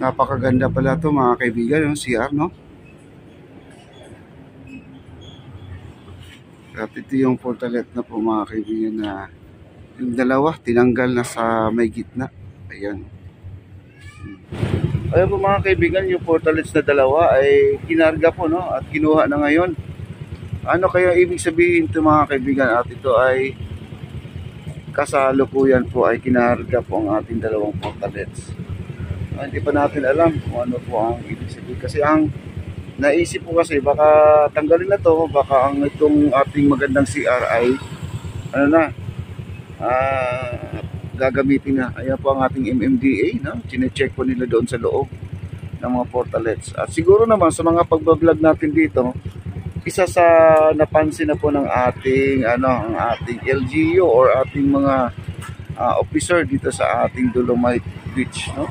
Napakaganda pala to mga kaibigan, yung CR, no? At ito yung portalet na po mga kaibigan na yung dalawa tinanggal na sa may gitna. Ayan. Ayan po mga kaibigan, yung portalets na dalawa ay kinarga po, no? At kinuha na ngayon. Ano kaya ibig sabihin ito mga kaibigan? At ito ay kasalukuyan po ay kinarga po ang ating dalawang portalets. Hindi pa natin alam kung ano po ang ibig sabihin. Kasi ang naisip po kasi baka tanggalin na to, baka ang itong ating magandang CR ay ano na, gagamitin na. Ayan po ang ating MMDA, no? Chine-check po nila doon sa loob ng mga portalets. At siguro naman sa mga pagbablog natin dito, isa sa napansin na po ng ating ang ating LGU or ating mga officer dito sa ating Dolomite Beach, no?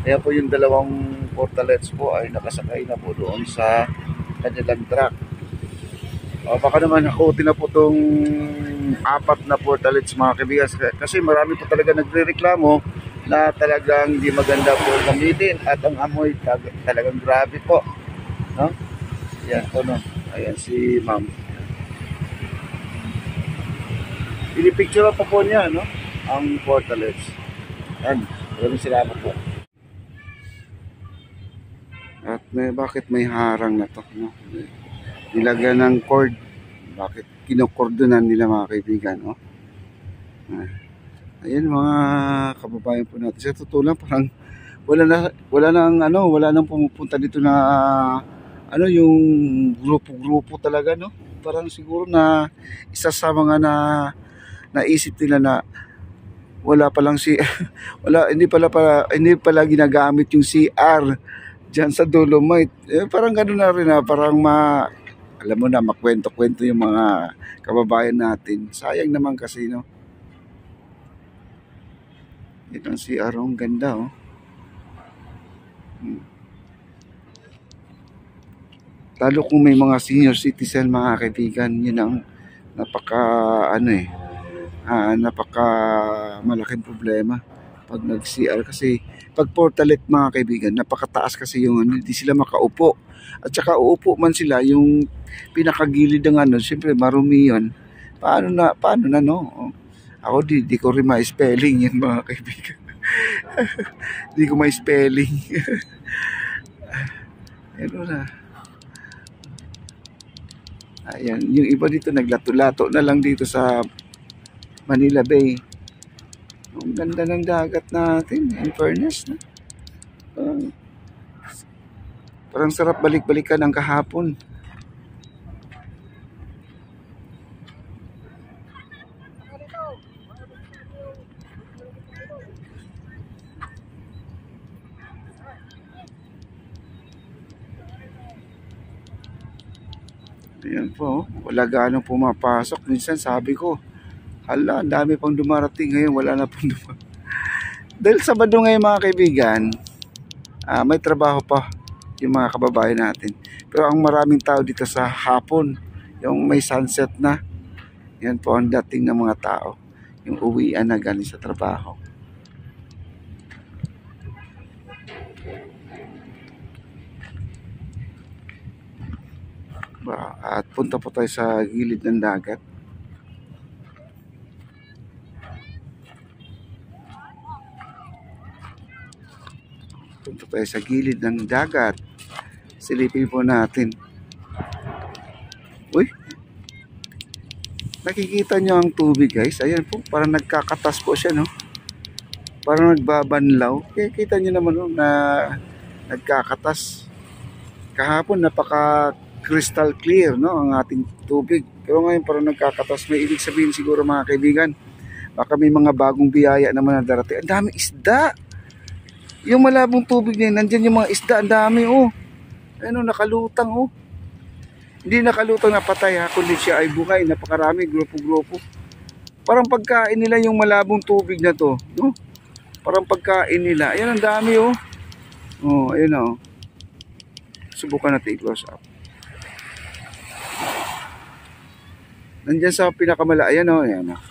Kaya po yung dalawang portalets po ay nakasakay na po doon sa kanilang truck. Baka naman nakutin na po itong apat na portalets mga kaibigan, kasi marami po talaga nagre-reklamo na talagang hindi maganda po gamitin at ang amoy talagang grabe po, no? Yan po, no? Ayan si ma'am. Pinipicture pa po niya, no? Ang portalets. Yan. Maraming salamat po. At bakit may harang na to, no? Nilagyan ng cord. Bakit kinokordonan nila mga kaibigan, no? Ayan mga kababayan po natin. Sa totoo lang parang wala nang pumupunta dito na yung grupo-grupo talaga, no? Parang siguro na isa sa mga naisip nila na wala pa lang hindi pala ginagamit yung CR diyan sa Dolomite. Parang ganoon na rin, parang alam mo na, makwento-kwento yung mga kababayan natin. Sayang naman kasi, no? Ito ang CR, ang ganda, oh. Lalo kung may mga senior citizen mga kaibigan, yun ang napaka malaking problema pag nag-CR, kasi pag portalet mga kaibigan, napakataas kasi yung hindi sila makaupo, at saka uupo man sila yung pinakagilid ng siyempre marumi yun. Paano na, no? Ako di ko rin ma-spelling yan mga kaibigan. Di ko ma-spelling. Ano na. Ayan, yung iba dito naglato-lato na lang dito sa Manila Bay. Ang ganda ng dagat natin, in fairness, no? Parang sarap balik-balikan ng kahapon. Ayan po, wala gaano pumapasok. Minsan sabi ko, hala, ang dami pang dumarating. Ngayon wala na pong dumarating. Dahil Sabado ngayon mga kaibigan, may trabaho pa yung mga kababayan natin. Pero ang maraming tao dito sa hapon, yung may sunset na, yan po ang dating ng mga tao, yung uwian na galing sa trabaho. At punta po tayo sa gilid ng dagat. Punta tayo sa gilid ng dagat. Silipin po natin. Uy, nakikita nyo ang tubig guys. Ayan po, parang nagkakatas po siya, no? Parang nagbabanlaw. Kaya kita nyo naman, no, na nagkakatas. Kahapon napaka crystal clear, no, ang ating tubig. Pero ngayon parang nagkakatas. May ibig sabihin siguro mga kaibigan, baka may mga bagong biyaya naman na darating. Ang dami isda. Yung malabong tubig na yun, nandyan yung mga isda, ang dami, oh. Ano, nakalutang, oh. Hindi nakalutang na patay, ha, kundi siya ay buhay. Napakarami, grupo-grupo. Parang pagkain nila yung malabong tubig na to, no? Parang pagkain nila. Ayan, ang dami, oh. Oh, ayun, oh. Subukan natin i-close up. Nandyan sa pinakamala, ayan, oh. Ayan, oh.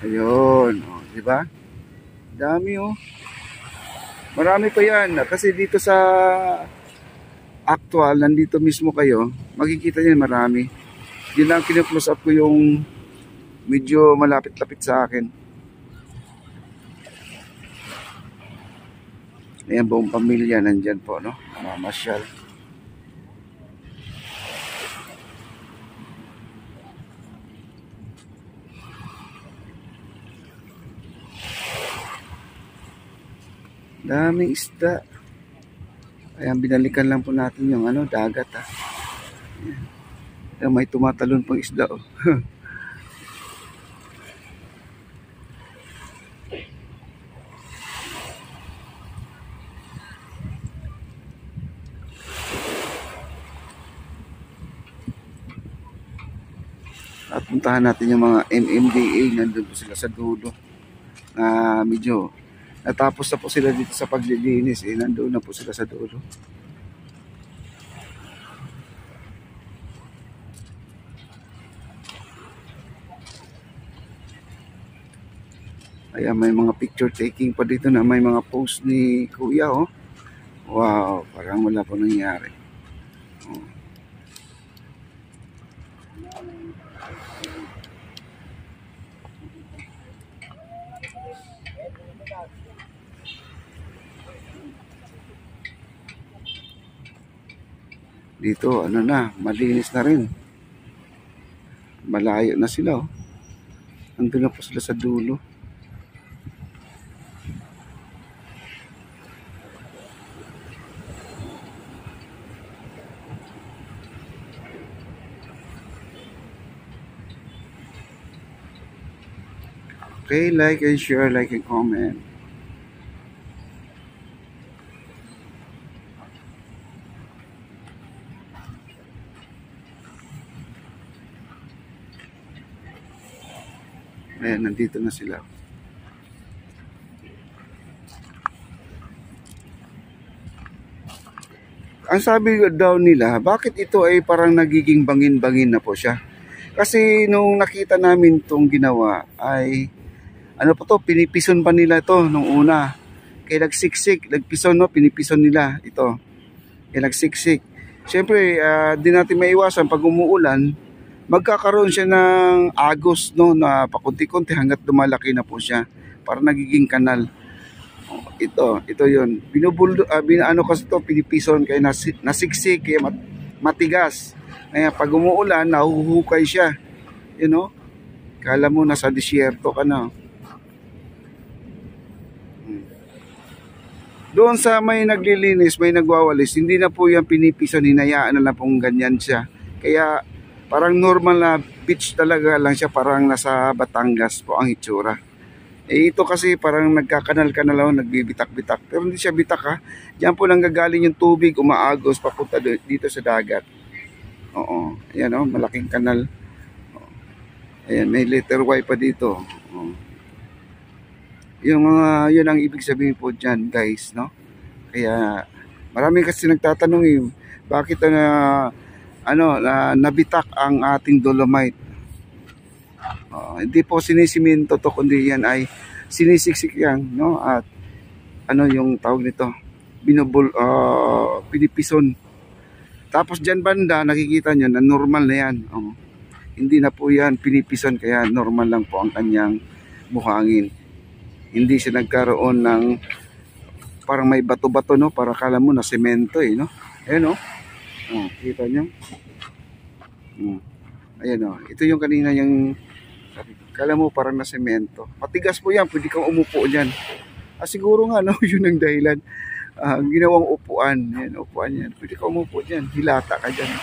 Ayun, oh. Diba? Dami oh. Marami pa yan. Kasi dito sa actual, nandito mismo kayo, makikita niyo marami. Yun lang kinu-close up ko yung medyo malapit-lapit sa akin. Ayan, buong pamilya nandyan po, no? Mamasyal. Daming isda. Ayan, binalikan lang po natin yung ano, dagat ha. Ayan, may tumatalon pang isda oh. At puntahan natin yung mga MMDA, nandun po sila sa dulo. Medyo natapos na po sila dito sa paglilinis, nandun na po sila sa dulo. Ayan, may mga picture taking pa dito na may mga post ni Kuya oh. Wow, parang wala po nangyari. Oh. Dito, ano na, malinis na rin. Malayo na sila oh. Nandun na po sila sa dulo. Okay, like and share, like and comment. Ayan, nandito na sila. Ang sabi daw nila, bakit ito ay parang nagiging bangin-bangin na po siya? Kasi nung nakita namin itong ginawa ay, ano po to, pinipison pa nila to nung una. Kaya nagsiksik, nagpison no, pinipison nila ito. Kaya nagsiksik. Siyempre, di natin maiwasan pag umuulan, magkakaroon siya ng agos no, na pakunti-kunti hanggat lumalaki na po siya. Para nagiging kanal. Ito yun. Ano kasi ito, pinipison kaya nasiksik, kaya matigas. Kaya pag umuulan, nahuhukay siya. You know? Kala mo nasa disyerto ka na. Doon sa may naglilinis, may nagwawalis, hindi na po yan pinipison, hinayaan na lang pong ganyan siya. Kaya parang normal na beach talaga lang siya, parang nasa Batangas po ang itsura. Ito kasi parang nagkakanal-kanal, nagbibitak-bitak. Pero hindi siya bitak ha. Diyan po nang gagaling yung tubig, umaagos, papunta dito sa dagat. Oo. Ayan o, malaking kanal. Ayan, may letter Y pa dito. Oo. Yun ang ibig sabihin po dyan guys, no? Kaya marami kasi nagtatanong bakit nabitak ang ating dolomite. Hindi po sinisiminto to, kundi yan ay sinisiksik yan, no? At ano yung tawag nito, pinipison. Tapos dyan banda nakikita nyo na normal na yan. Hindi na po yan pinipison, kaya normal lang po ang kanyang buhangin. Hindi siya nagkaroon ng parang may bato-bato, no? Para kala mo na semento no? Ayan kita nyo. Ayan ito yung kanina yung kala mo parang na semento. Matigas po yan, pwede kang umupo dyan. Siguro nga no, yun ang dahilan. Ginawang upuan. Yan, upuan yan. Pwede kang umupo dyan. Hilata ka dyan.